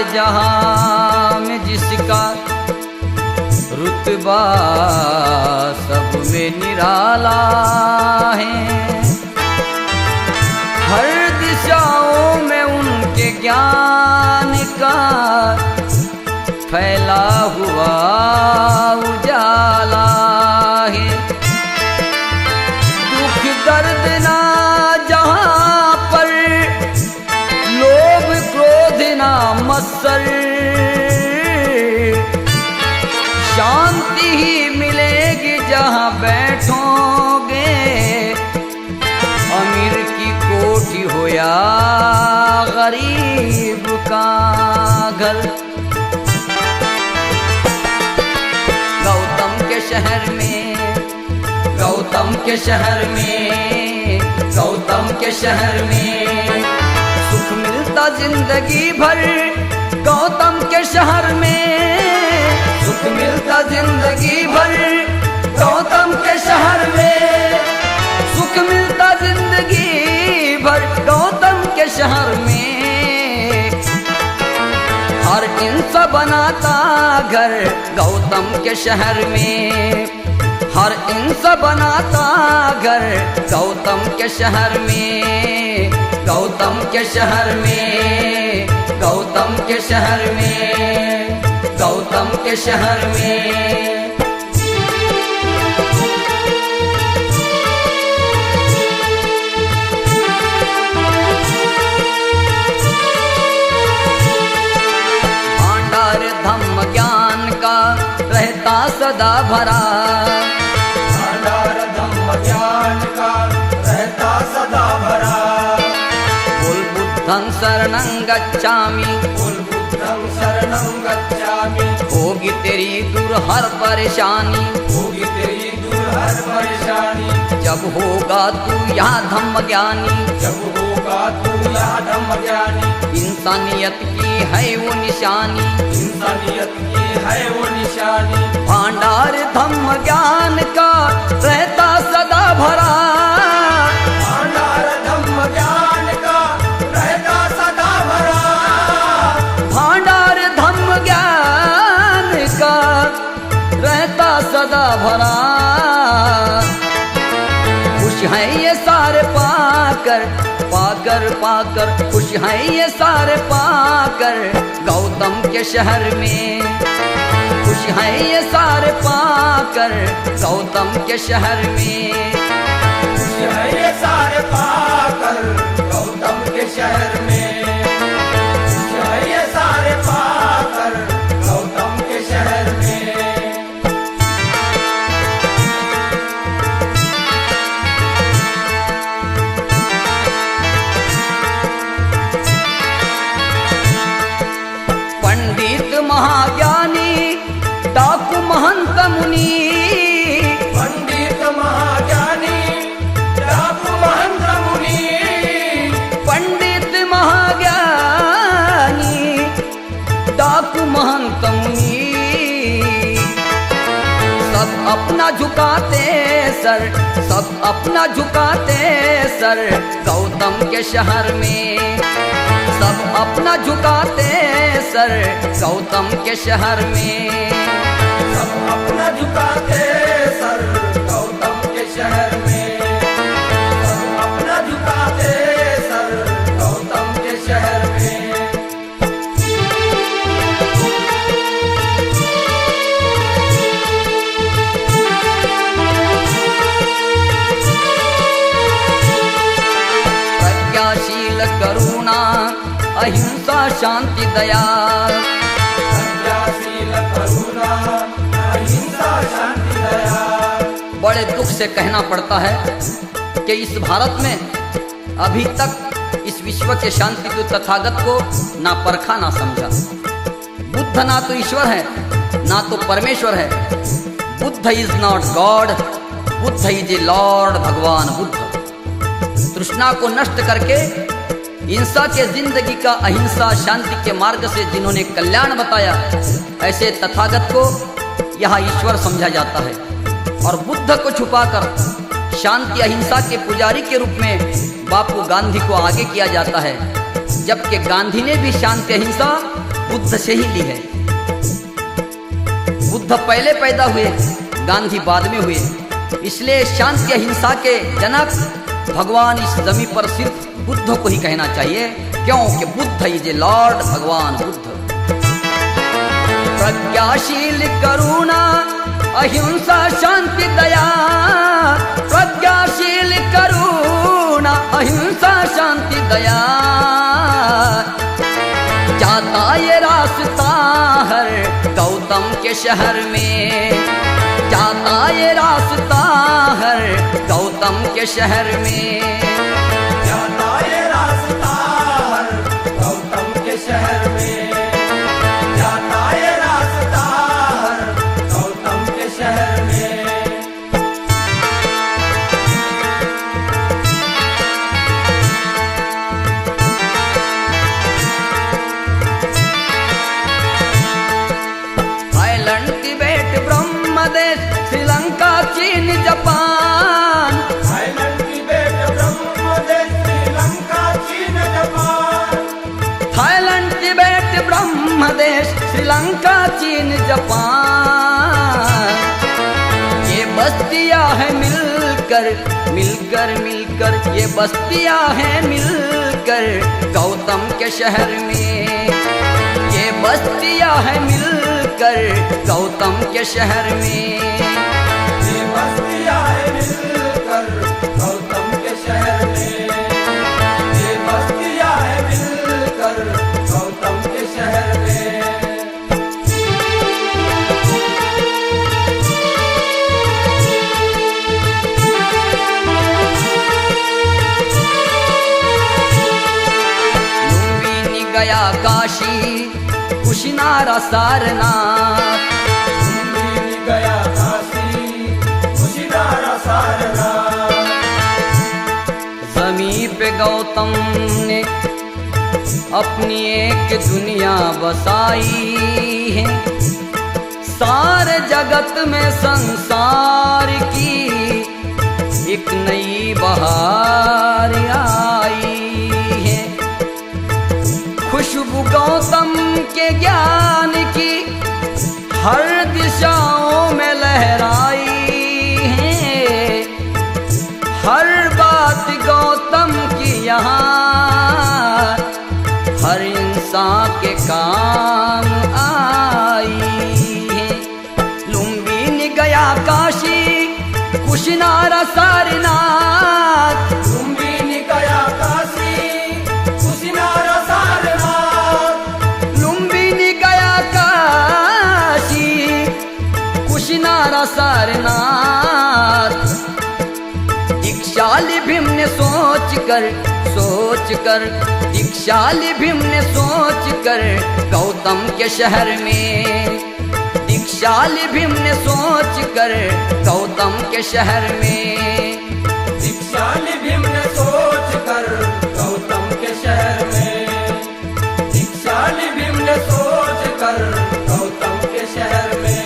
जहां में जिसका रुतबा सब में निराला है। हर दिशाओं में उनके ज्ञान का फैला हुआ उजाला है। दुख दर्द ना जहां पर, लोभ क्रोध ना मत्सर, शांति ही मिलेगी जहां बैठोगे। अमीर की कोठी हो या गरीब का घर। गौतम के शहर में, गौतम के शहर में, गौतम के शहर में सुख मिलता जिंदगी भर। गौतम के शहर में सुख मिलता जिंदगी भर। गौतम के शहर में सुख मिलता जिंदगी भर। गौतम के शहर में हर इंसान बनाता घर। गौतम के शहर में हर इंसान बनाता घर। गौतम के शहर में, गौतम के शहर में, गौतम के शहर में, गौतम के शहर में। भांडार धम्म ज्ञान का रहता सदा भरा। भांडार धम्म ज्ञान का रहता सदा भरा। बोल बुद्धं शरणं गच्छामि, बोल बुद्धं शरणं गच्छामि। होगी तेरी दूर हर परेशानी, होगी तेरी दूर हर परेशानी। जब होगा तू यहाँ धम्म ज्ञानी। जब होगा तू यहाँ धम्म ज्ञानी। इंसानियत की है वो निशानी, इंसानियत की है वो निशानी। भांडार धम्म ज्ञान का रहता सदा भरा। भांडार धम्म ज्ञान का रहता सदा भरा। भांडार धम्म ज्ञान का रहता सदा भरा। खुश है ये सारे पाकर, पाकर पाकर खुश है ये सारे पाकर। गौतम के शहर में खुश है ये सारे पाकर। गौतम के शहर में खुश है ये सारे पाकर। गौतम के शहर में खुश है ये सारे पाकर। गौतम के शहर में पंडित महाज्ञानी डाकू महंत मुनि। पंडित महाज्ञानी डाकू महंत मुनि। पंडित महाज्ञानी डाकू महंत मुनि। सब अपना झुकाते सर, सब अपना झुकाते सर। गौतम के शहर में सब अपना झुकाते सर। गौतम के शहर में सब अपना झुकाते सर। गौतम के शहर में सब अपना झुकाते सर। गौतम के शहर में प्रज्ञाशील करुणा अहिंसा शांति दया। प्रज्ञाशील करुणा अहिंसा शांति दया। बड़े दुख से कहना पड़ता है कि इस भारत में अभी तक इस विश्व के शांति दूत तथागत को ना परखा ना समझा। बुद्ध ना तो ईश्वर है ना तो परमेश्वर है। Buddha is not God, Buddha is a Lord. भगवान बुद्ध तृष्णा को नष्ट करके हिंसा के जिंदगी का अहिंसा शांति के मार्ग से जिन्होंने कल्याण बताया, ऐसे तथागत को यहाँ ईश्वर समझा जाता है। और बुद्ध को छुपाकर शांति अहिंसा के पुजारी के रूप में बापू गांधी को आगे किया जाता है। जबकि गांधी ने भी शांति अहिंसा बुद्ध से ही ली है। बुद्ध पहले पैदा हुए, गांधी बाद में हुए, इसलिए शांति अहिंसा के जनक भगवान इस जमी पर सिर्फ बुद्ध को ही कहना चाहिए, क्योंकि बुद्ध इज ए लॉर्ड, भगवान बुद्ध। प्रज्ञाशील करुणा अहिंसा शांति दया, प्रज्ञाशील करुणा अहिंसा शांति दया, जाता ये रास्ता हर गौतम के शहर में, जाता ये रास्ता हर गौतम के शहर में, जाता ये रास्ता हर गौतम के शहर में, जाता ये रास्ता हर गौतम के शहर में। थाईलैंड तिबेट ब्रह्मदेश श्रीलंका चीन Japan, Thailand Tibet Brahmadesh Sri Lanka चीन Japan, Thailand Tibet Brahmadesh Sri Lanka चीन जापान, ये बस्तियां हैं मिलकर मिलकर मिलकर, ये बस्तियां हैं मिलकर गौतम के शहर में, ये बस्तियां हैं मिलकर गौतम के शहर में, ये बस्तियां हैं मिलकर गौतम के शहर में, ये बस्तियां हैं मिलकर गौतम के शहर में। लुम्बिनी गया काशी कुशिनारा सारनाथ, लुम्बिनी गया काशी कुशिनारा सारनाथ, जमी पे गौतम ने अपनी एक दुनिया बसाई है, सारे जगत में संसार की एक नई बहार आई है, खुशबू गौतम के ज्ञान की हर दिशाओं में लहराई है, हर बात गौतम की यहाँ हर इंसान के काम आई है। लुम्बिनी गया काशी कुशिनारा सारनाथ, लुम्बिनी गया काशी कुशिनारा सारनाथ, लुम्बिनी गया काशी कुशिनारा सारनाथ, दीक्षाली भीम ने सोच कर दीक्षाली भीम ने सोच कर गौतम के शहर में, दीक्षाली भीम ने सोच कर गौतम के शहर में, दीक्षाली भीम ने सोच कर गौतम के शहर में, दीक्षाली भीम ने सोच कर गौतम के शहर में।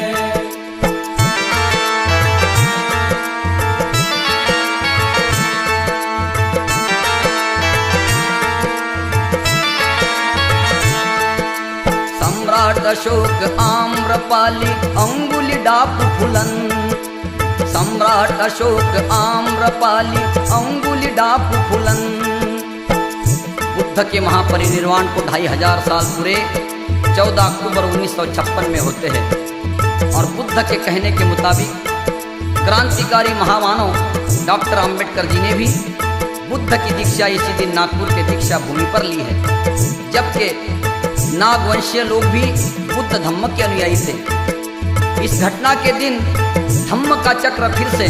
सम्राट अशोक आम्रपाली अंगुली डाप फुलन, सम्राट अशोक आम्रपाली अंगुली डाप फुलन। बुद्ध के महापरिनिर्वाण को 2500 साल पूरे 14 अक्टूबर 1956 में होते हैं, और बुद्ध के कहने के मुताबिक क्रांतिकारी महामानव डॉक्टर अंबेडकर जी ने भी बुद्ध की दीक्षा इसी दिन नागपुर के दीक्षा भूमि पर ली है, जबकि नागवंशीय लोग भी बुद्ध धम्म के अनुयायी थे। इस घटना के दिन धम्म का चक्र फिर से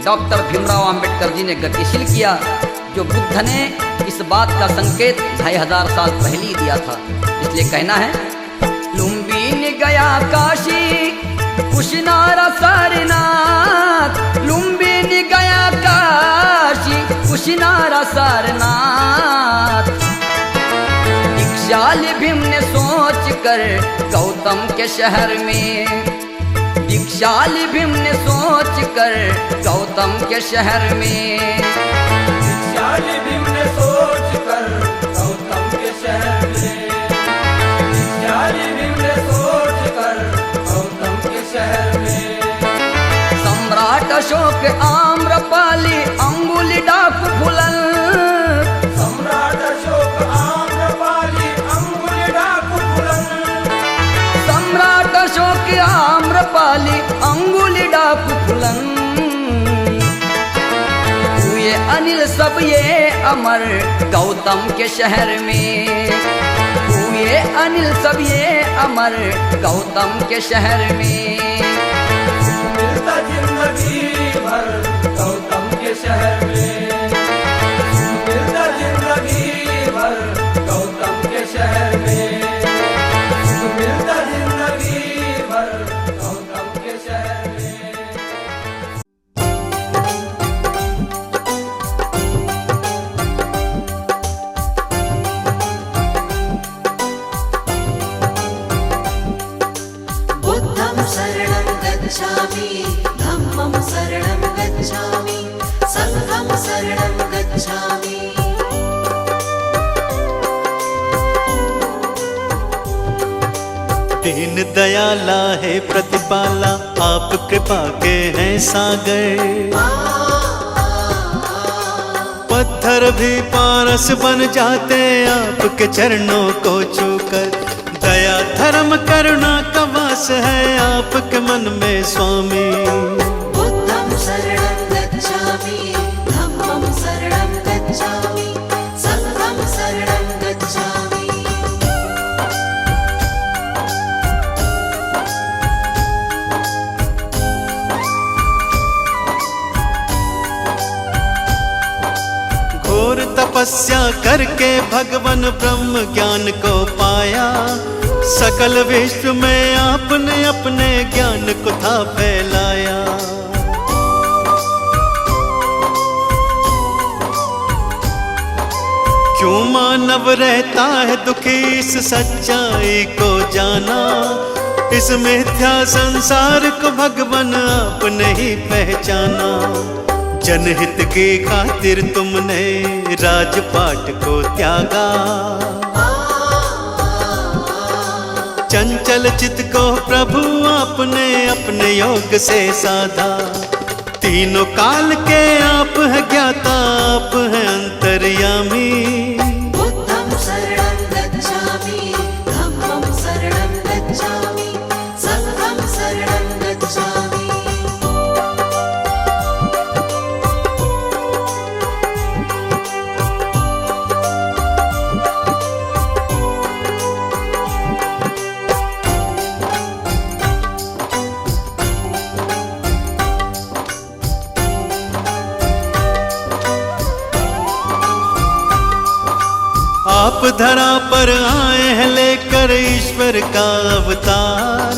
डॉक्टर भीमराव अंबेडकर जी ने गतिशील किया, जो बुद्ध ने इस बात का संकेत 2500 साल पहले ही दिया था। इसलिए कहना है, लुम्बिनी गया काशी कुशिनारा सारनाथ, लुम्बिनी गया काशी कुशिनारा सारनाथ, दीक्षाली भीम ने सोच कर गौतम के शहर में, दीक्षाली भीम ने सोच कर गौतम के शहर में, दीक्षाली भीम ने सोच कर गौतम के अनिल सब ये अमर गौतम के शहर में, हुए अनिल सब ये अमर गौतम के शहर में। मिलता जिंदगी भर गौतम के शहर में, मिलता जिंदगी भर गौतम के शहर में, मिलता जिंदगी भर गौतम के शहर में। बुद्धं शरणं गच्छामि, धम्मं शरणं गच्छामि, संघं शरणं गच्छामि। दीन दयाला है प्रतिपाला, आप कृपा के हैं सागर। पत्थर भी पारस बन जाते आपके चरणों को छूकर। दया धर्म करुणा का वास है आपके मन में स्वामी। बुद्धं शरणं गच्छामि, धम्मं शरणं गच्छामि, संघं शरणं गच्छामि। घोर तपस्या करके भगवान ब्रह्म ज्ञान को पाया। सकल विश्व में आपने अपने ज्ञान को था फैलाया। क्यों मानव रहता है दुखी इस सच्चाई को जाना। इस मिथ्या संसार को भगवान आपने ही पहचाना। जनहित की खातिर तुमने राजपाट को त्यागा। चंचल चित को प्रभु आपने अपने योग से साधा। तीनों काल के आप है ज्ञाता, आप है अंतर्यामी। बुद्धं शरणं गच्छामि, धम्मं शरणं गच्छामि, संघं शरणं गच्छामि। आप धरा पर आए हैं लेकर ईश्वर का अवतार।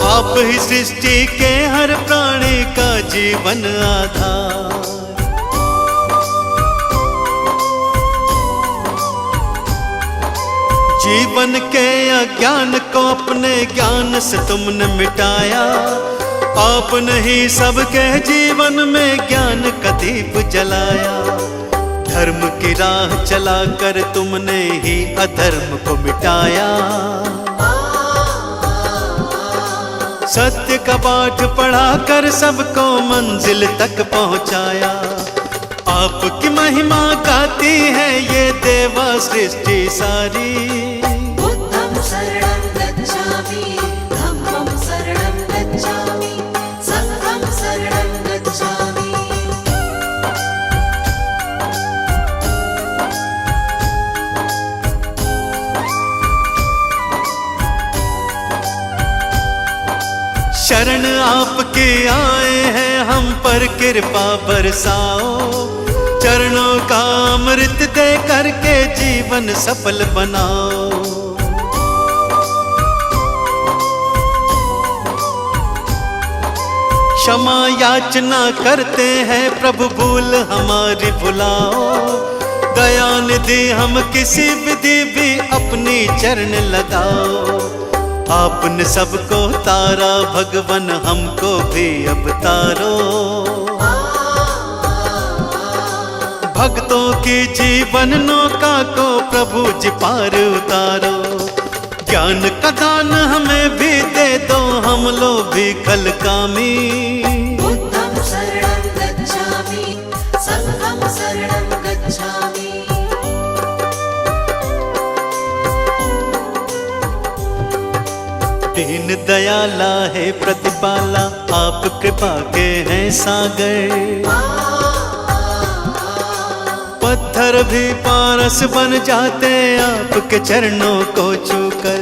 आप ही सृष्टि के हर प्राणी का जीवन आधार। जीवन के अज्ञान को अपने ज्ञान से तुमने मिटाया। आपने ही सबके जीवन में ज्ञान का दीप जलाया। धर्म की राह चलाकर तुमने ही अधर्म को मिटाया। सत्य का पाठ पढ़ाकर सबको मंजिल तक पहुंचाया। आपकी महिमा गाती है ये देवा सृष्टि सारी। बुद्धं शरणं गच्छामि, धम्मं शरणं गच्छामि, संघं शरणं गच्छामि। शरण आपके आए हैं हम पर कृपा बरसाओ। चरणों का अमृत दे करके जीवन सफल बनाओ। क्षमा याचना करते हैं प्रभु भूल हमारी भुलाओ। दया निधि हम किसी विधि भी अपनी चरण लगाओ। आपने सबको तारा भगवान हमको भी अब तारो। भक्तों की जीवन नौका को प्रभु जी पार उतारो। ज्ञान का दान हमें भी दे दो, हम लोग भी कल कामी। बुद्धं शरणं गच्छामि, संघं शरणं गच्छामि। दीन दयाला है प्रतिपाला, आप कृपा के हैं सागर। पत्थर भी पारस बन जाते आपके चरणों को छूकर।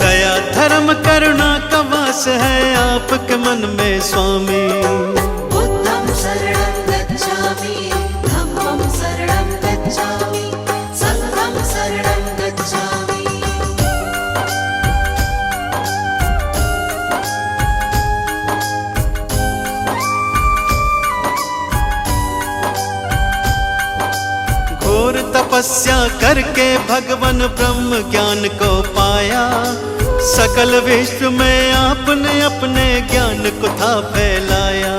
दया धर्म करुणा का वास है आपके मन में स्वामी। बुद्धं शरणं गच्छामि, धम्मं शरणं गच्छामि, संघं शरणं गच्छामि। घोर तपस्या करके भगवान ब्रह्म ज्ञान को पाया। सकल विश्व में आपने अपने ज्ञान को था फैलाया।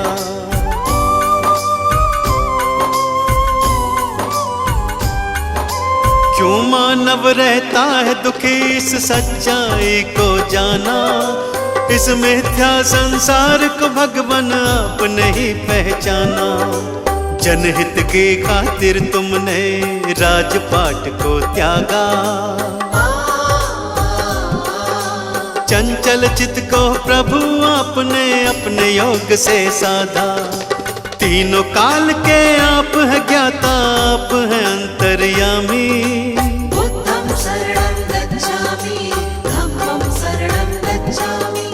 क्यों मानव रहता है दुखी इस सच्चाई को जाना। इस मिथ्या संसार को भगवान आपने ही पहचाना। जनहित की खातिर तुमने राजपाट को त्यागा। चंचल चित्त को प्रभु आपने अपने योग से साधा। तीनों काल के आप है ज्ञाता, आप है अंतर्यामी। बुद्धं शरणं गच्छामि, धम्मं शरणं गच्छामि,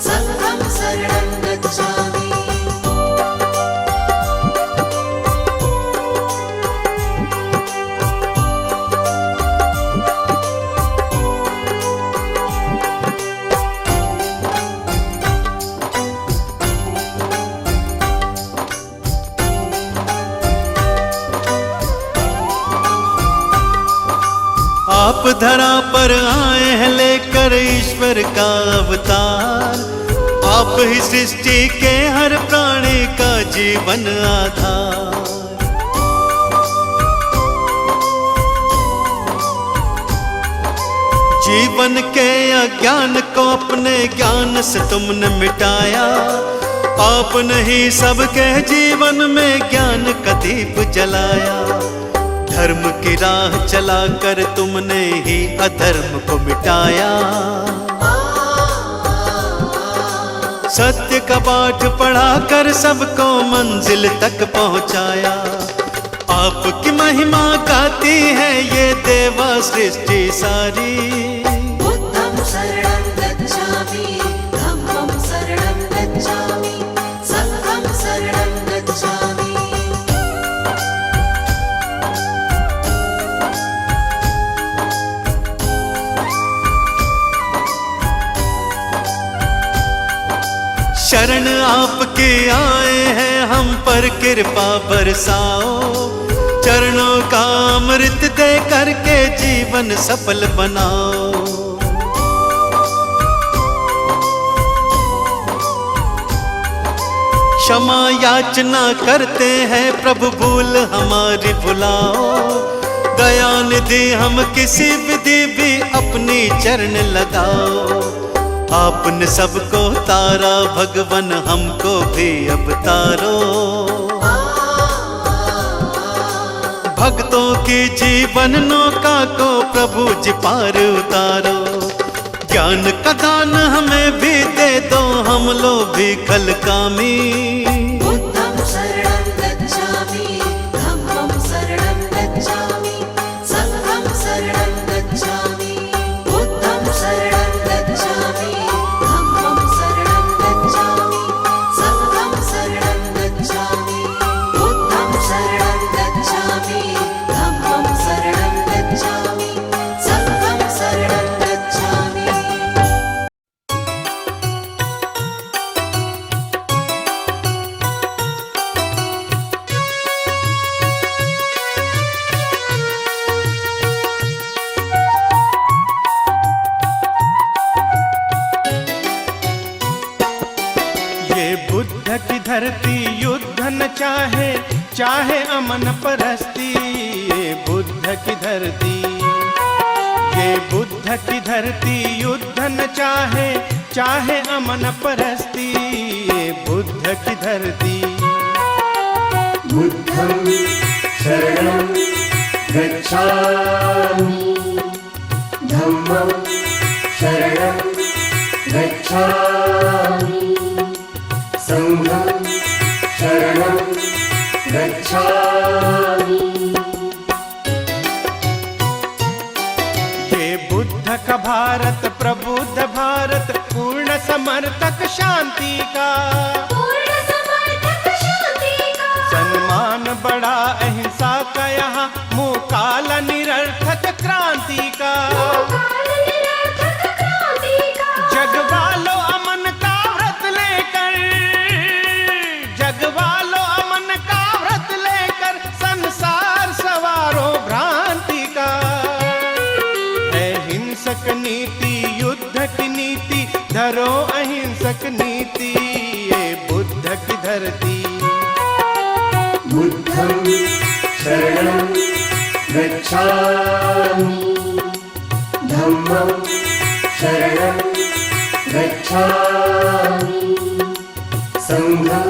संघं शरणं गच्छामि। आप धरा पर आए हैं लेकर ईश्वर का अवतार। आप ही सृष्टि के हर प्राणी का जीवन आधार। जीवन के अज्ञान को अपने ज्ञान से तुमने मिटाया। आपने ही सबके जीवन में ज्ञान का दीप जलाया। धर्म की राह चलाकर तुमने ही अधर्म को मिटाया। सत्य का पाठ पढ़ाकर सबको मंजिल तक पहुंचाया। आपकी महिमा गाती है ये देवा सृष्टि सारी। बुद्धं शरणं गच्छामि, धम्मं शरणं गच्छामि, संघं शरणं गच्छामि। शरण आपके आए हैं हम पर कृपा बरसाओ। चरणों का अमृत दे करके जीवन सफल बनाओ। क्षमा याचना करते हैं प्रभु भूल हमारी भुलाओ। दया निधि हम किसी विधि भी अपनी चरण लगाओ। आपने सबको तारा भगवन हमको भी अब तारो। भक्तों की जीवन नौका को प्रभु जी पार उतारो। ज्ञान का दान हमें भी दे दो, हम लोग भी कल कामी। बुद्धं शरणं गच्छामि, धम्मं शरणं गच्छामि, संघं शरणं गच्छामि। बुद्धं शरणं गच्छामि, धम्मं शरणं गच्छामि, संघं शरणं गच्छामि। बुद्धं शरणं गच्छामि, धम्मं शरणं गच्छामि, संघं शरणं गच्छामि। बुद्ध की धरती युद्ध न चाहे, चाहे अमन परस्ती। ये बुद्ध की धरती, ये बुद्ध की धरती युद्ध न चाहे, चाहे अमन परस्ती। ये बुद्ध की धरती। बुद्धं शरणं गच्छामि, धम्मं शरणं गच्छामि, संघं शरणं गच्छामि। का भारत, प्रबुद्ध भारत, पूर्ण समर्थक शांति का। पूर्ण समर्थक शांति का। सम्मान बड़ा अहिंसा का यहाँ, मुकाल निरर्थक क्रांति का। काल निरर्थक क्रांति का। जगवालो अमन का व्रत लेकर, जगवालो अमन का व्रत लेकर, संसार सवारो भ्रांति का। है हिंसक नीति युद्ध की नीति, धरो अहिंसक नीति, ये बुद्ध की धरती। बुद्धं शरणं गच्छामि, धम्मं शरणं गच्छामि, संघं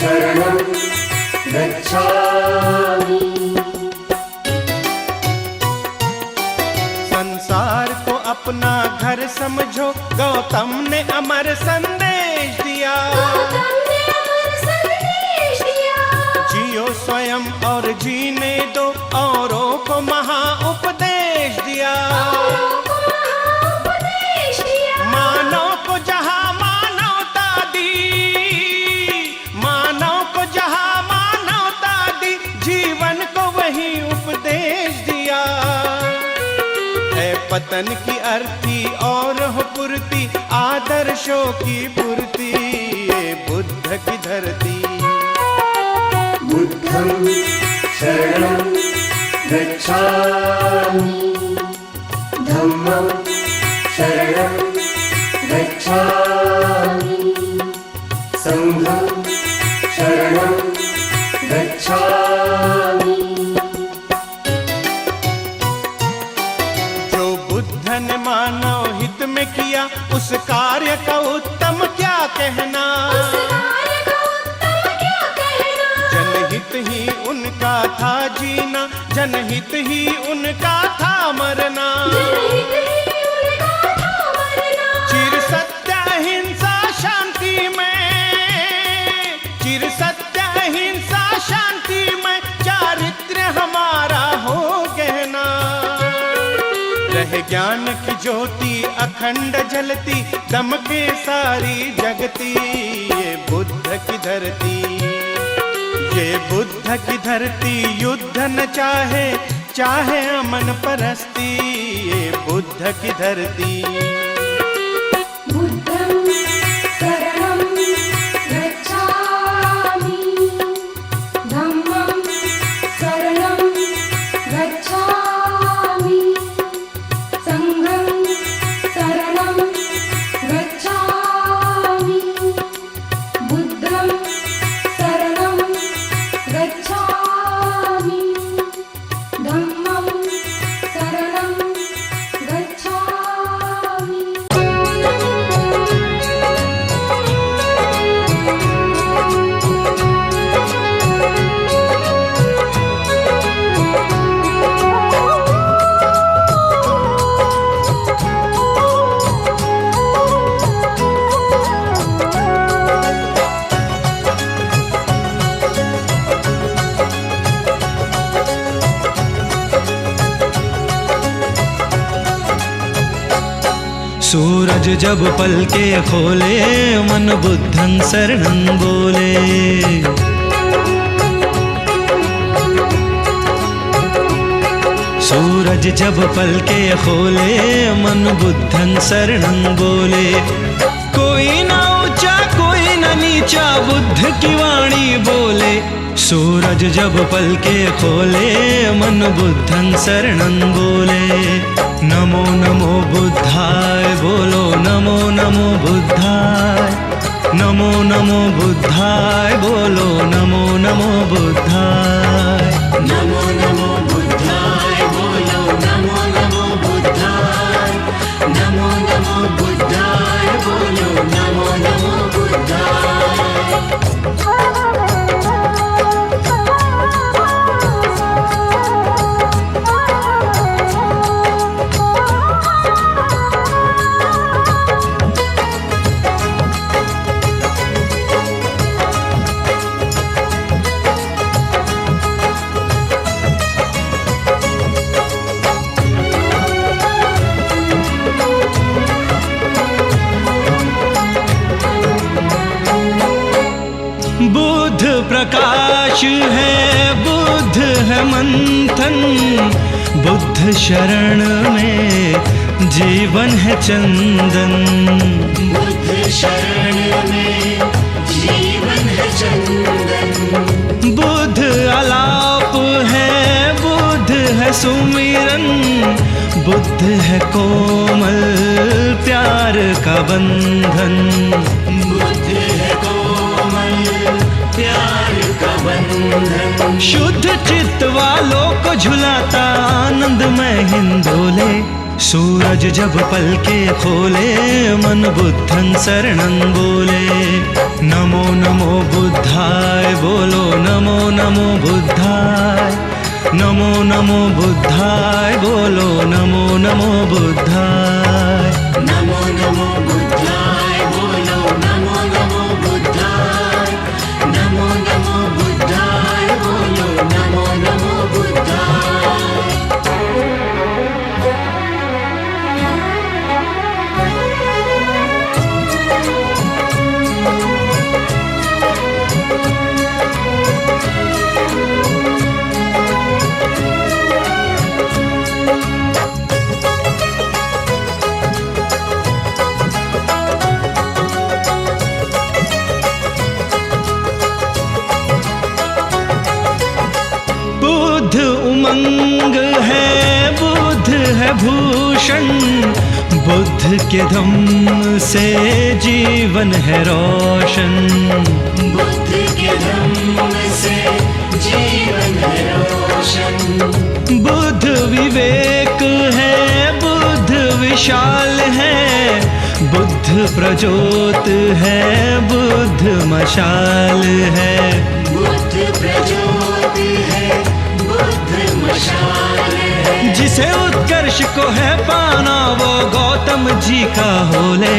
शरणं गच्छामि। संसार को अपना घर समझो, गौतम ने अमर संदेश दिया। गौतम ने अमर संदेश दिया। जियो स्वयं और जीने दो, औरों को महा उपदेश दिया। औरों को महाउपदेश दिया। मानव को जहाँ मानवता दी, मानव को जहाँ मानवता दी, जीवन को वही उपदेश दिया। है पतन की अर्थी और हो पूर्ति, आदर्शों की पूर्ति, ये बुद्ध की धरती। बुद्धं शरणं गच्छामि, धम्मं शरणं गच्छामि, संघं शरणं गच्छामि। जो बुद्ध ने मानव हित में किया, उस कार्य का उत्तम क्या कहना। उस कार्य का उत्तम क्या कहना। जनहित ही उनका था जीना, जनहित ही उनका था मरना। जनहित ही उनका था मरना। चिर सत्य अहिंसा शांति में, चिर सत्य अहिंसा शांति में, चारित्र्य हमारा हो गहना। रह ज्ञान की ज्योति अखंड जलती, दमके सारी जगती, ये बुद्ध की धरती। ये बुद्ध की धरती युद्ध न चाहे, चाहे अमन परस्ती, ये बुद्ध की धरती। बुद्धं शरणं गच्छामि, धम्मं शरणं गच्छामि, संघं शरणं गच्छामि, बुद्धं शरणं गच्छामि, धम्मं शरणं गच्छामि। सूरज जब पलके खोले, मन बुद्धं शरणं बोले। सूरज जब पलके खोले, मन बुद्धं शरणं बोले। कोई ना ऊंचा कोई ना नीचा, बुद्ध की वाणी बोले। सूरज जब पलके खोले, मन बुद्धं शरणं बोले। नमो नमो बुद्धाय बोलो, नमो नमो बुद्धाय। नमो नमो बुद्धाय बोलो, नमो नमो बुद्धाय। नमो नमो बुद्धाय बोलो, नमो नमो बुद्धाय। नमो नमो बुद्धाय बोलो, नमो नमो बुद्धाय। प्रकाश है, बुद्ध है मंथन, बुद्ध शरण में जीवन है चंदन। बुद्ध शरण में जीवन है चंदन। बुद्ध आलाप है, बुद्ध है सुमिरन, बुद्ध है कोमल प्यार का बंधन। बुद्ध है कोमल प्यार का बंधन। शुद्ध चित्त वालों को झुलाता आनंद में हिंदोले। सूरज जब पलके खोले, मन बुद्धं शरणं बोले। नमो नमो बुद्धाय बोलो, नमो नमो बुद्धाय। नमो नमो बुद्धाय बोलो, नमो नमो बुद्धाय। नमो नमो बुद्धाय बोलो, नमो नमो बुद्धाय। नमो नमो बुद्धाय बोलो, नमो नमो बुद्धाय। बुद्ध उमंग है, बुद्ध है भूषण, बुद्ध के धम्म से जीवन है रोशन। बुद्ध के धम्म से जीवन है रोशन। बुद्ध विवेक है, बुद्ध विशाल है, बुद्ध प्रज्योत है, बुद्ध मशाल है। बुद्ध प्रज्योत है, बुद्ध मशाल है। जिसे उत्कर्ष को है पाना, वो गौतम जी का होले।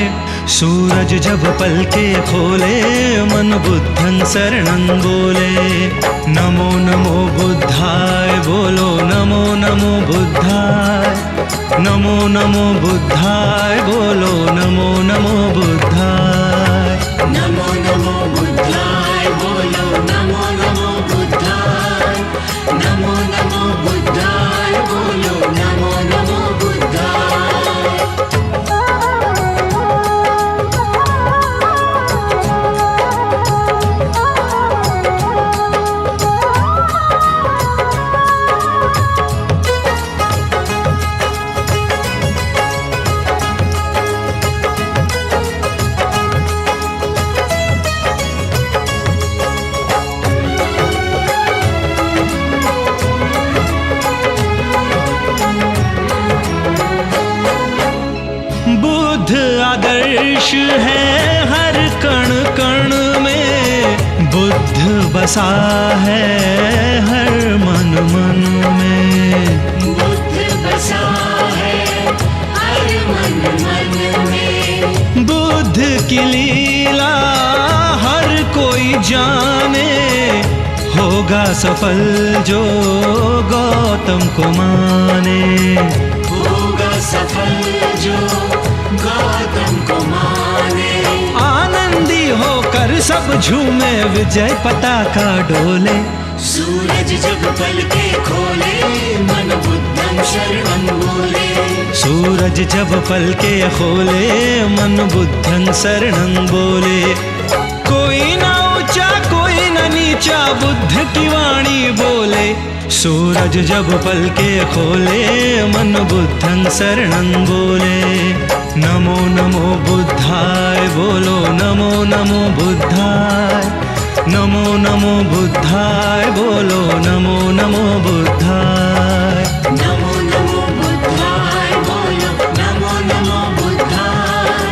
सूरज जब पलके खोले, मन बुद्धं शरणं बोले। नमो नमो बुद्धाय बोलो, नमो नमो बुद्धाय। नमो नमो बुद्धाय बोलो, नमो नमो बुद्धाय। नमो नमो बुद्धाय बोलो, नमो नमो बुद्धाय। नमो नमो बुद्धाय बोलो, नमो नमो बुद्धाय। बुद्ध आदर्श है हर कण कण में, बुद्ध बसा है हर मन मन में। बुद्ध बसा है हर मन मन में। बुद्ध की लीला हर कोई जाने, होगा सफल जो गौतम को माने। होगा सफल जो गौतम को माने। आनंदी होकर सब झूमे, विजय पताका डोले। सूरज जब पलके खोले, मन बुद्धं शरणं बोले। सूरज जब पलके खोले, मन बुद्धं शरणं बोले। कोई ना ऊंचा कोई ना नीचा, बुद्ध की वाणी बोले। सूरज जब पलके खोले, मन बुद्धं शरणं बोले। नमो नमो बुद्धाय बोलो, नमो नमो बुद्धाय। नमो नमो बुद्धाय बोलो, नमो नमो बुद्धाय। नमो नमो बुद्धाय बोलो, नमो नमो बुद्धाय।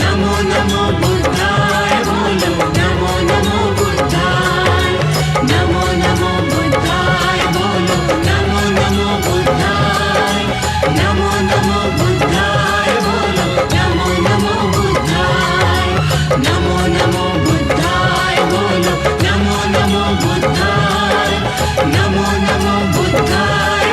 नमो नमो बुद्धाय बोलो, नमो नमो बुद्धाय। नमो नमो बुद्धाय बोलो, नमो नमो बुद्धाय। नमो नमो बुद्धाय बोलो, नमो नमो बुद्धाय। नमो नमो बुद्धाय बोलो, नमो नमो बुद्धाय। नमो नमो बुद्धाय।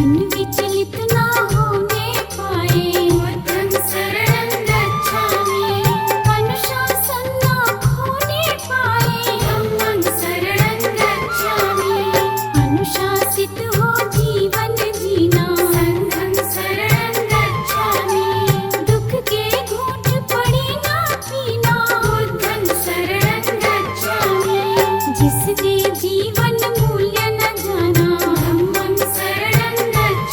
मन विचलित ना होने पाए बुद्धं शरणं गच्छामि अनुशासन ना खोने पाए धम्मं शरणं गच्छामि अनुशासित हो जीवन जीना संघं शरणं गच्छामि दुख के घूंट पड़ी ना पीना बुद्धं शरणं गच्छामि जिसने जीवन मूल्य न जाना धम्मं शरणं गच्छामि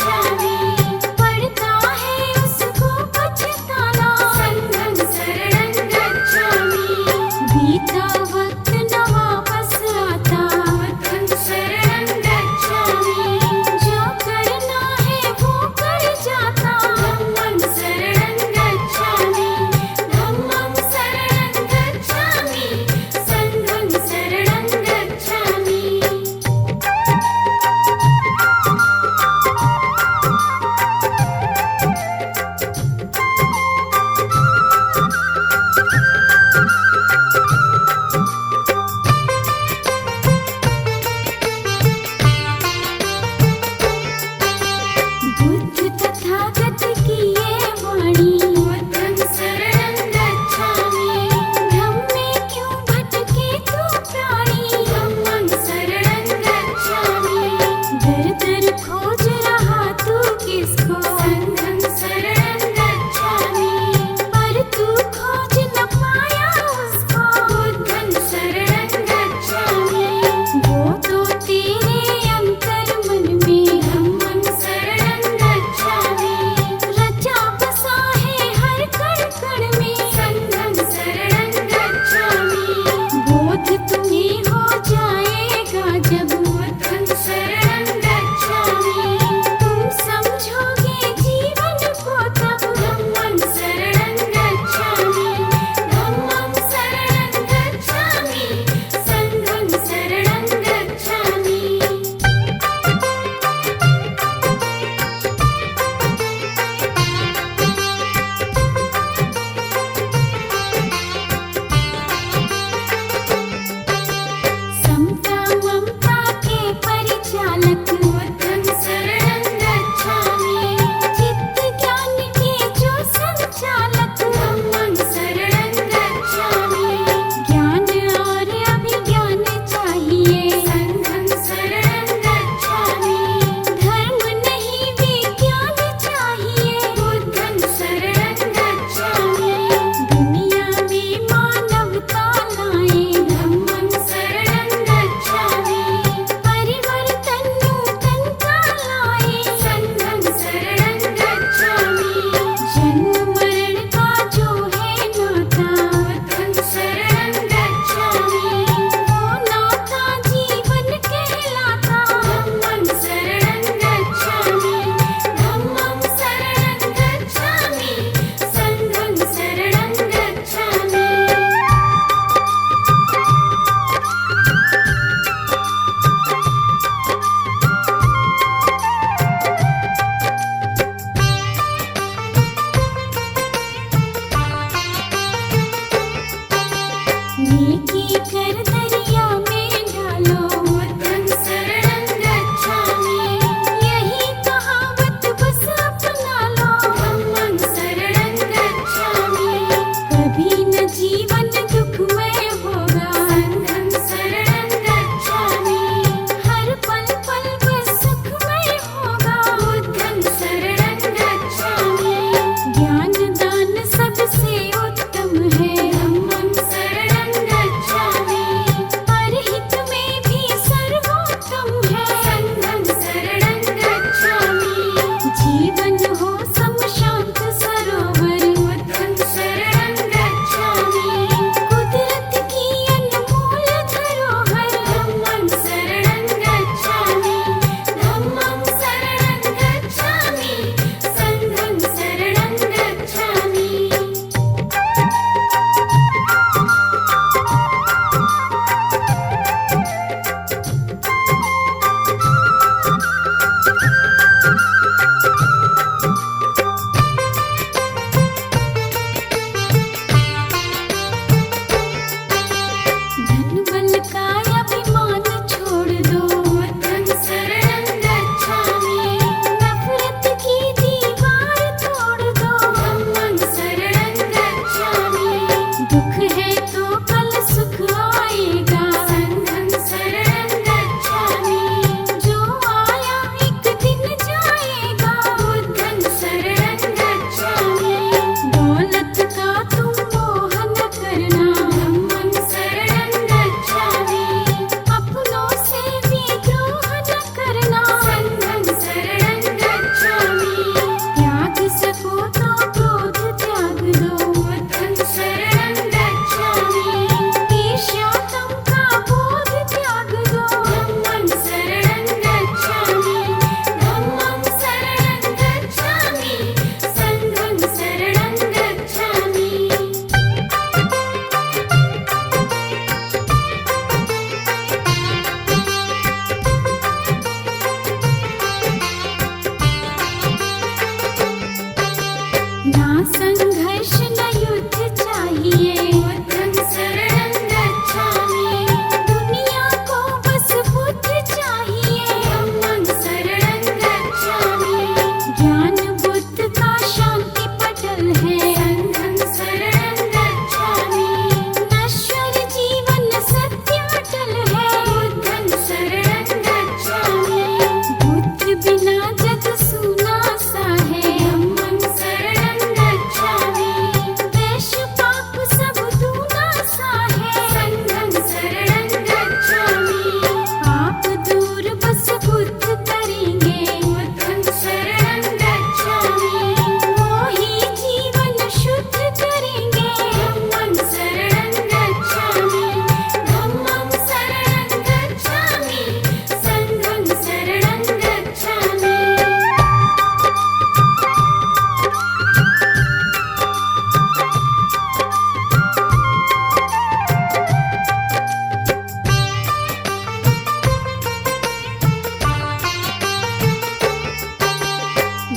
ना संघर्ष न युद्ध चाहिए, बुद्धं शरणं गच्छामि। दुनिया को बस बुद्ध चाहिए, धम्मं शरणं गच्छामि। ज्ञान बुद्ध का शांति पटल है, संघं शरणं गच्छामि। नश्वर जीवन सत्य अटल है, बुद्धं शरणं गच्छामि। बुद्ध बिना जग सूना सा है, धम्मं शरणं गच्छामि। देश पाप सब दूना सा है, संघं शरणं गच्छामि। पाप दूर बस बुद्ध करेंगे, बुद्धं शरणं गच्छामि। वो ही जीवन शुद्ध करेंगे, धम्मं शरणं गच्छामि। धम्मं शरणं गच्छामि, संघं शरणं गच्छामि।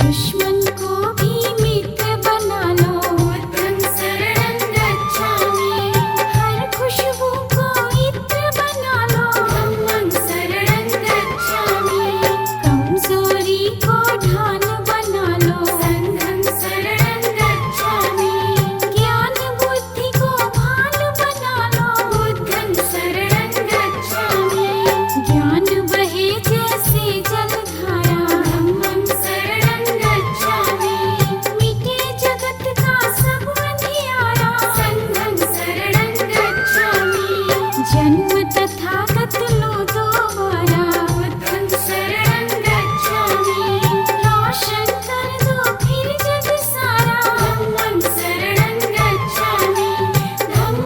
दुश्मन को भी मित्र बना लो, बुद्धं शरणं गच्छामि। हर खुशबू को इत्र बना लो, धम्मं शरणं गच्छामि। कमजोरी को ढाल बना लो, संघं शरणं गच्छामि। ज्ञान बुद्धि को भाल बना लो, बुद्धं शरणं गच्छामि। ज्ञान बहे जैसे जलधारा, धम्मं शरणं गच्छामि। मिटे जगत का सब अंधियारा, संघं शरणं गच्छामि। जन